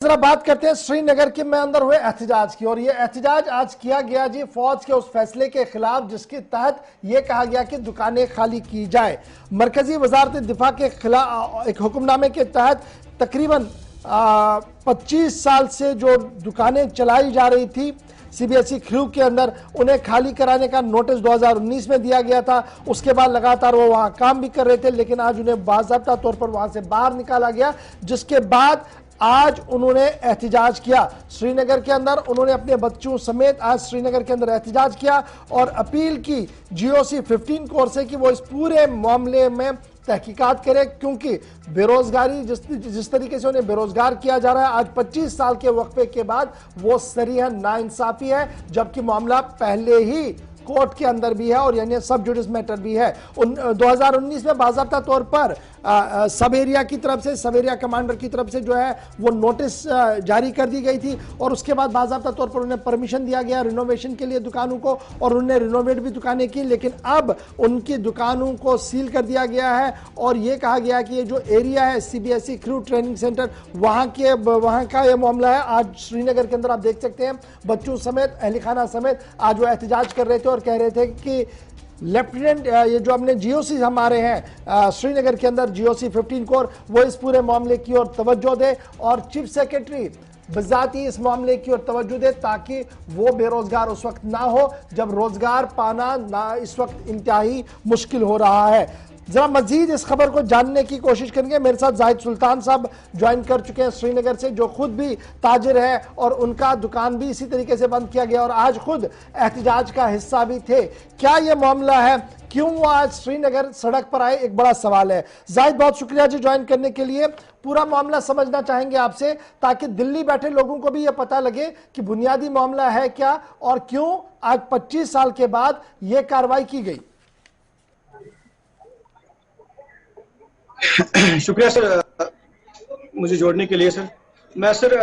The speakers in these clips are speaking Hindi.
जरा बात करते हैं श्रीनगर के में अंदर हुए एहतजाज की। और ये एहतजाज आज किया गया जी फौज के उस फैसले के खिलाफ जिसके तहत ये कहा गया कि दुकानें खाली की जाए। मरकजी वजारत दिफा के खिलाफ एक हुक्मनामे के तहत तकरीबन 25 साल से जो दुकानें चलाई जा रही थी सीबीएसई खरीव के अंदर, उन्हें खाली कराने का नोटिस 2019 में दिया गया था। उसके बाद लगातार वो वहां काम भी कर रहे थे, लेकिन आज उन्हें बाज़ाब्ता तौर पर वहां से बाहर निकाला गया, जिसके बाद आज उन्होंने एहतजाज किया श्रीनगर के अंदर। उन्होंने अपने बच्चों समेत आज श्रीनगर के अंदर एहतजाज किया और अपील की GOC 15 कोर से कि वो इस पूरे मामले में तहकीकात करें, क्योंकि बेरोजगारी जिस तरीके से उन्हें बेरोजगार किया जा रहा है आज 25 साल के वक्फे के बाद, वो सरीह नाइंसाफी है। जबकि मामला पहले ही कोर्ट के अंदर भी है और यानी सब जुडिस मैटर भी है। 2019 में बाज़ाब्ता तौर पर सब एरिया की तरफ से, सब एरिया कमांडर की तरफ से जो है वो नोटिस जारी कर दी गई थी और उसके बाद बाज़ाब्ता तौर पर उन्हें परमिशन दिया गया रिनोवेशन के लिए दुकानों को, और उन्हें रिनोवेट भी दुकानें की। लेकिन अब उनकी दुकानों को सील कर दिया गया है और ये कहा गया कि ये जो एरिया है सीबीएसई क्रू ट्रेनिंग सेंटर, वहाँ का ये मामला है। आज श्रीनगर के अंदर आप देख सकते हैं बच्चों समेत, अहल खाना समेत आज वो एहतजाज कर रहे थे और कह रहे थे कि लेफ्टिनेंट ये जो अपने GOC हमारे हैं श्रीनगर के अंदर GOC 15 कोर, वो इस पूरे मामले की ओर तवज्जो दे और चीफ सेक्रेटरी बजाती इस मामले की ओर तवज्जो दे, ताकि वो बेरोजगार उस वक्त ना हो जब रोजगार पाना ना इस वक्त इंतहाई मुश्किल हो रहा है। जरा मजीद इस खबर को जानने की कोशिश करेंगे। मेरे साथ जाहिद सुल्तान साहब ज्वाइन कर चुके हैं श्रीनगर से, जो खुद भी ताजिर है और उनका दुकान भी इसी तरीके से बंद किया गया और आज खुद एहतजाज का हिस्सा भी थे। क्या ये मामला है, क्यों वो आज श्रीनगर सड़क पर आए, एक बड़ा सवाल है। जाहिद बहुत शुक्रिया जी ज्वाइन करने के लिए। पूरा मामला समझना चाहेंगे आपसे ताकि दिल्ली बैठे लोगों को भी ये पता लगे कि बुनियादी मामला है क्या और क्यों आज 25 साल के बाद ये कार्रवाई की गई। शुक्रिया सर मुझे जोड़ने के लिए। सर मैं सर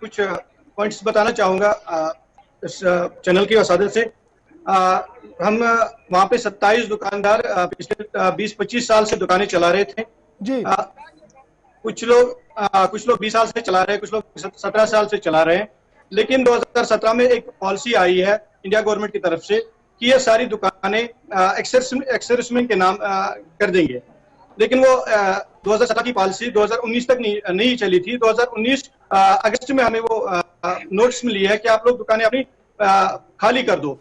कुछ पॉइंट्स बताना चाहूँगा इस चैनल की वसादत से। हम वहाँ पे 27 दुकानदार पिछले 20-25 साल से दुकानें चला रहे थे जी। कुछ लोग 20 साल से चला रहे हैं, कुछ लोग 17 साल से चला रहे हैं। लेकिन 2017 में एक पॉलिसी आई है इंडिया गवर्नमेंट की तरफ से कि ये सारी दुकानें एक्सर्विसमेंट के नाम कर देंगे। लेकिन वो 2017 की पॉलिसी 2019 तक नहीं चली थी। 2019 अगस्त में हमें वो नोटिस मिली है कि आप लोग दुकानें अपनी खाली कर दो।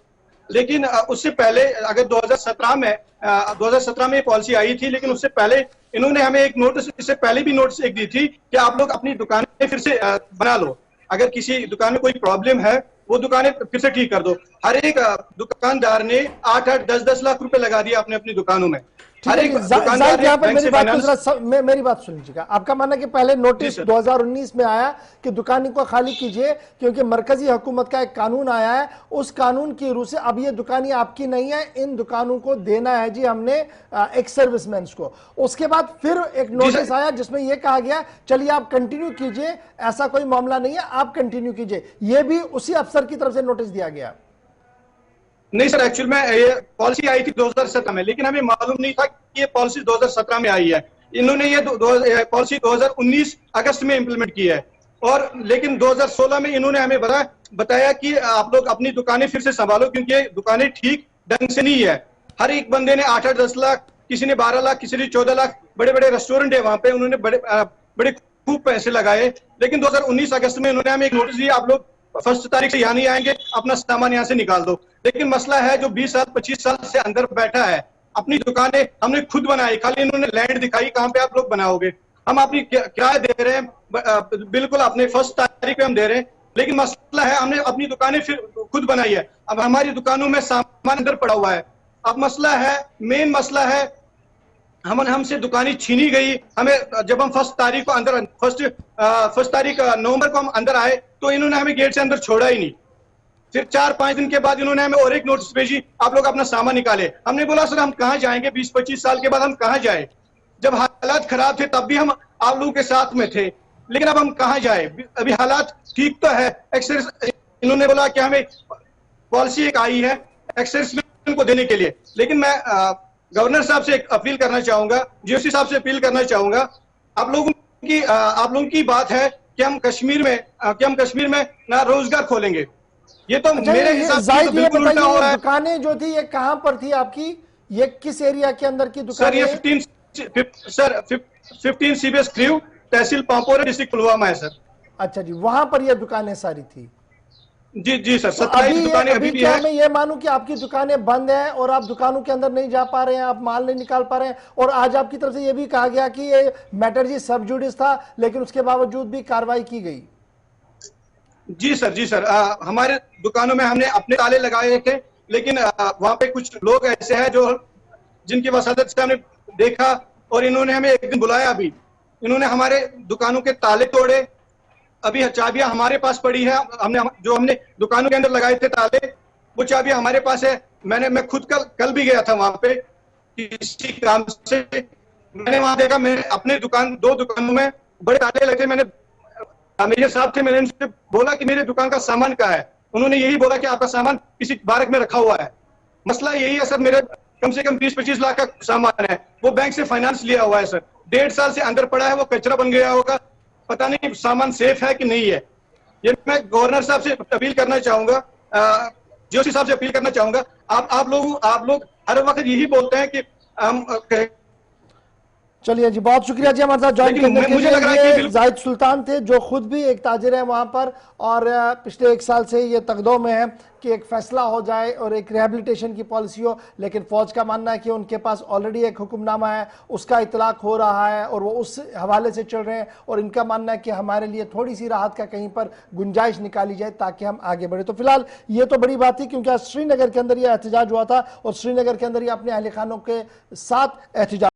लेकिन उससे पहले अगर 2017 में पॉलिसी आई थी, लेकिन उससे पहले इन्होंने हमें एक नोटिस, इससे पहले भी नोटिस एक दी थी कि आप लोग अपनी दुकानें फिर से बना लो। अगर किसी दुकान में कोई प्रॉब्लम है वो दुकानें फिर से ठीक कर दो। हर एक दुकानदार ने 8-8, 10-10 लाख रुपए लगा दिए अपनी दुकानों में। यहाँ पर मेरी बात सुन लीजिएगा। आपका मानना कि पहले नोटिस 2019 में आया कि दुकानों को खाली कीजिए, क्योंकि मरकजी हुकूमत का एक कानून आया है, उस कानून की रूह से अब ये दुकानें आपकी नहीं है, इन दुकानों को देना है जी हमने एक्स सर्विसमैन को। उसके बाद फिर एक नोटिस आया जिसमें यह कहा गया चलिए आप कंटिन्यू कीजिए, ऐसा कोई मामला नहीं है, आप कंटिन्यू कीजिए। यह भी उसी अफसर की तरफ से नोटिस दिया गया। नहीं सर, एक्चुअल में ये पॉलिसी आई थी 2017 में, लेकिन हमें मालूम नहीं था कि ये पॉलिसी 2017 में आई है। इन्होंने ये पॉलिसी 2019 अगस्त में इंप्लीमेंट की है और लेकिन 2016 में इन्होंने हमें बताया कि आप लोग अपनी दुकानें फिर से संभालो, क्योंकि ये दुकानें ठीक ढंग से नहीं है। हर एक बंदे ने 8-8, 10 लाख, किसी ने 12 लाख, किसी ने 14 लाख, बड़े बड़े रेस्टोरेंट है वहां पे, उन्होंने बड़े खूब पैसे लगाए। लेकिन 2019 अगस्त में उन्होंने हमें एक नोटिस दिया, आप लोग 1 तारीख से यहाँ नहीं आएंगे, अपना सामान यहाँ से निकाल दो। लेकिन मसला है जो 20 साल 25 साल से अंदर बैठा है, अपनी दुकानें हमने खुद बनाई, खाली इन्होंने लैंड दिखाई कहाँ पे आप लोग बनाओगे। हम अपनी किराया दे रहे हैं, बिल्कुल अपने 1 तारीख पे हम दे रहे हैं, लेकिन मसला है हमने अपनी दुकानें फिर खुद बनाई है। अब हमारी दुकानों में सामान अंदर पड़ा हुआ है। अब मसला है, मेन मसला है, हमसे दुकानें छीनी गई। हमें जब हम 1 तारीख को अंदर 1 तारीख नवंबर को हम अंदर आए तो इन्होंने हमें गेट से अंदर छोड़ा ही नहीं। फिर 4-5 दिन के बाद इन्होंने हमें और एक नोटिस भेजी, आप लोग अपना सामान निकाले। हमने बोला सर हम कहाँ जाएंगे, 20-25 साल के बाद हम कहाँ जाए। जब हालात खराब थे तब भी हम आप लोगों के साथ में थे, लेकिन अब हम कहाँ जाए। अभी हालात ठीक तो है। इन्होंने बोला कि हमें पॉलिसी एक आई है एक्सर्विसमैन को देने के लिए, लेकिन मैं गवर्नर साहब से एक अपील करना चाहूंगा, GOC साहब से अपील करना चाहूंगा। आप लोगों की बात है कि हम कश्मीर में ना रोजगार खोलेंगे। ये तो अच्छा, मेरे हिसाब से तो जाहिद, ये बिल्कुल उल्टा हो बताइए रहा है। दुकानें जो थी ये कहां पर थी आपकी, ये किस एरिया के अंदर की सर ये दुकानें? 15 CBS क्रू, तहसील पांपोर, डिस्ट्रिक्ट पुलवामा है सर। अच्छा जी, वहां पर ये दुकानें सारी थी। जी जी सर, तो 27 दुकानें अभी अभी भी क्या है। मैं ये मानूं कि आपकी दुकानें बंद हैं और आप दुकानों के अंदर नहीं जा पा रहे हैं, आप माल नहीं निकाल पा रहे हैं, और आज आपकी तरफ से ये भी कहा गया कि ये मैटर जी सब जुडिस था, लेकिन उसके बावजूद भी कार्रवाई की गई। जी सर, जी सर, हमारे दुकानों में हमने अपने ताले लगाए थे, लेकिन वहां पे कुछ लोग ऐसे हैं जो जिनकी वसादत से हमने देखा, और इन्होंने हमें एक दिन बुलाया भी। इन्होंने हमारे दुकानों के ताले तोड़े। अभी चाबियां हमारे पास पड़ी है, हमने दुकानों के अंदर लगाए थे ताले, वो चाबियां हमारे पास है। मैं खुद कल भी गया था वहां पे किसी काम से। मैंने वहां देखा, मैंने अपने दो दुकानों में बड़े ताले लगे। मेरे साहब थे, मैंने उनसे बोला कि मेरे दुकान का सामान कहाँ है। उन्होंने यही बोला कि आपका सामान किसी बारक में रखा हुआ है। मसला यही है सर, मेरे कम से कम 20-25 लाख का सामान है, वो बैंक से फाइनेंस लिया हुआ है सर। 1.5 साल से अंदर पड़ा है, वो कचरा बन गया होगा, पता नहीं सामान सेफ है कि नहीं है। ये मैं गवर्नर साहब से अपील करना चाहूंगा, जोशी साहब से अपील करना चाहूंगा। आप लोग हर वक्त यही बोलते हैं कि हम चलिए जी, बहुत शुक्रिया जी हमारे साथ ज्वाइन लेकिन करने के मुझे लिए। लग रहा है कि ये बिल्कुल जाहिद सुल्तान थे जो खुद भी एक ताजिर है वहां पर, और पिछले 1 साल से ये तकदों में है कि एक फैसला हो जाए और एक रिहेबिलिटेशन की पॉलिसी हो, लेकिन फौज का मानना है कि उनके पास ऑलरेडी एक हुक्मनामा है, उसका इतलाक हो रहा है और वो उस हवाले से चल रहे हैं, और इनका मानना है कि हमारे लिए थोड़ी सी राहत का कहीं पर गुंजाइश निकाली जाए ताकि हम आगे बढ़े। तो फिलहाल ये तो बड़ी बात थी क्योंकि आज श्रीनगर के अंदर यह एहतजाज हुआ था और श्रीनगर के अंदर ये अपने अहल खानों के साथ एहतजाज